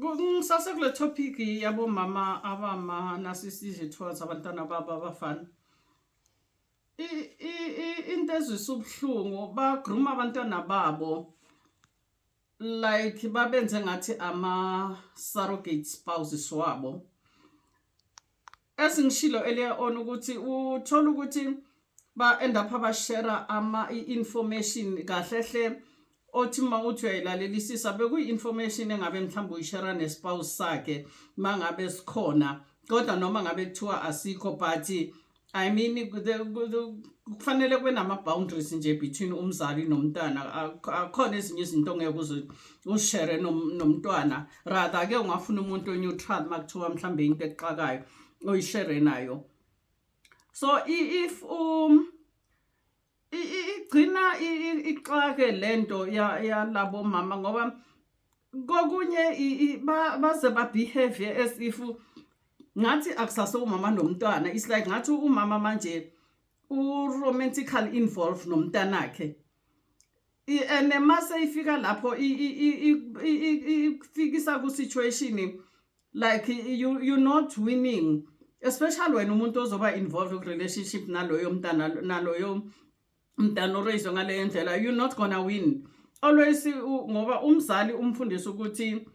ngisase kule topic yabo mama abama narcissistic towards abantwana babo abafana. Into ezwisa ubuhlungu bagruma abantwana babo like babenze ngathi ama surrogate spouses wabo. Esingishilo earlier on ukuthi uthola ukuthi ba end up abashare information kahlehle othi mawuthi uyayilalelisisa bekuyi-information engabe mhlawumbe uyishare nespouse sakhe mangabe sikhona kodwa noma ngabe kuthiwa asikho but I mean kufanele kube nama-boundaries nje between umzali nomntwana. Akhona ezinye izinto ongeke uzishare nomntwana, rather ke ungafuna umuntu neutral makuthiwa mhlawumbe into exakayo oyishare nayo. So if igcina ixake lento yalabo mama ngoba kokunye baze ba-behavior as if ngathi akusase umama nomntwana. It's like ngathi umama manje u-romantically involved nomntanakhe, and mase ifika lapho ifikisa ku-situation like you're not winning, especially when umuntu ozoba involved ku-relationship naloyo mntana oreyizwe ngaleyo ndlela, you're not gonna win. Always ngoba umzali umfundisa ukuthi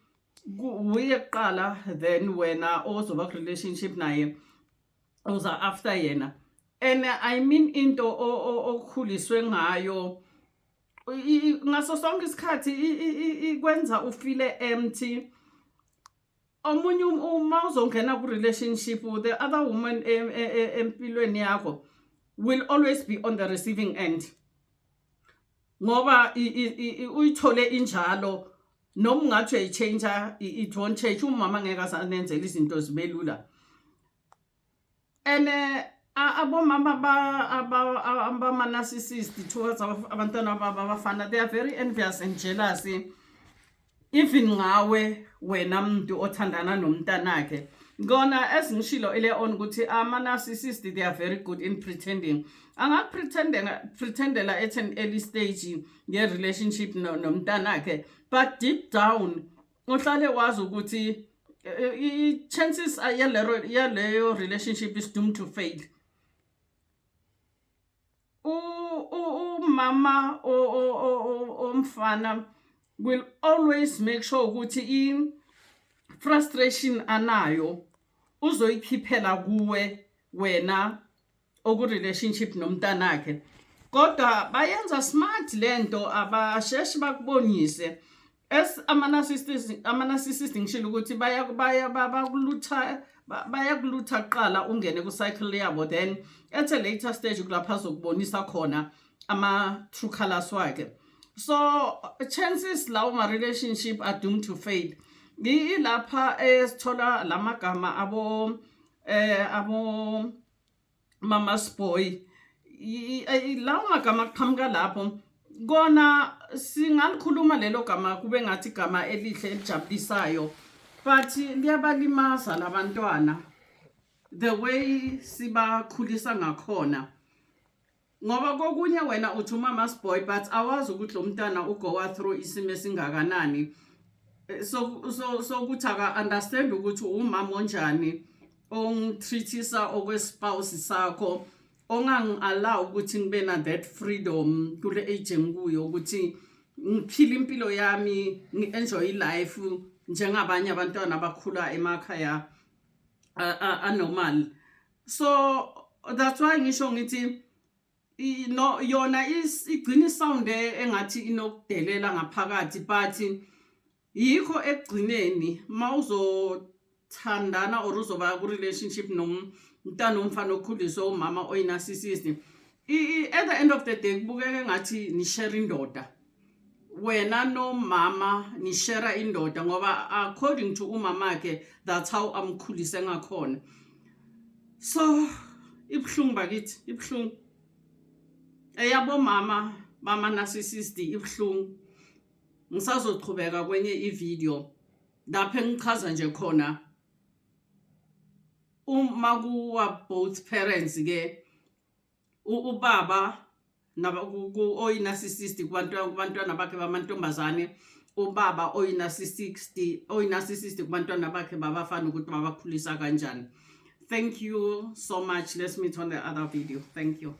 uye kuqala then wena ozoba ku-relationship naye uza after yena. And I mean into okhuliswe ngayo ngaso sonke isikhathi ikwenza ufile empty. Omunye uma uzongena ku-relationship, the other woman empilweni yakho will always be on the receiving end ngoba uyithole injalo noma ungathi uyayichange it won't change. Umama ngeke asanenzela izinto zibe lula. And abomama abama-narcissist towards abantwana babo abafana, they are very envious and jealous even ngawe wena muntu othandana nomntanakhe. Ngona esingishilo earlier on ukuthi ama-narcissist they are very good in pretending. Pretendela at an early stage ye-relationship nomntanakhe, but deep down uhlale wazi ukuthi chances are yaleyo relationship is doomed to fail. Umama omfana will always make sure ukuthi frustration anayo uzoyikhiphela kuwe wena oku-relationship nomntanakhe, kodwa bayenza smart lento, abasheshi bakubonise. As ama-narcissist ngishilo ukuthi bayakulutha kuqala ungene ku-cycle yabo, then at a later stage kulapha azokubonisa khona ama-true colors wakhe. So chances lawo ma-relationship are doomed to fail. Ilapha esithola lamagama abo mama's boy, lawo magama aqhamuka lapho. Kona singalikhuluma lelo gama kube ngathi igama elihle elijabulisayo, but liyabalimaza labantwana the way sibakhulisa ngakhona. Ngoba kokunye wena uthi mama's boy but awazi ukuthi lo mntana ugowa through isimo esingakanani. So ukuthi aka-understand ukuthi umama onjani ongitreatisa okwespouse sakho, ongangi-allow ukuthi ngibe na that freedom kule age engikuyo ukuthi ngiphile impilo yami, ngi-enjoy life njengabanye abantwana abakhula emakhaya anormal. So that's why ngisho ngithi yona igcina isound engathi inokudelela ngaphakathi, but yikho ekugcineni mawuzothandana or uzoba ku-relationship nomntana omfana okhuliswe umama oyi-narcissist, at the end of the day kubukeke ngathi nishare indoda, wena nomama nishare indoda ngoba according to umamakhe that's how amkhulise ngakhona. So ibhlungu bakithi, ibhlungu eyabo mama bama-narcissist ibhlungu. Ngisazoqhubeka kwenye ivideo lapho engichaza nje khona uma kuwa both parents ke ubaba oyi-narcissist kubantwana bakhe bamantombazane ubaba oyi-narcissistic kubantwana bakhe babafana ukuthi babakhulisa kanjani. Thank you so much. Let's meet on the other video. Thank you.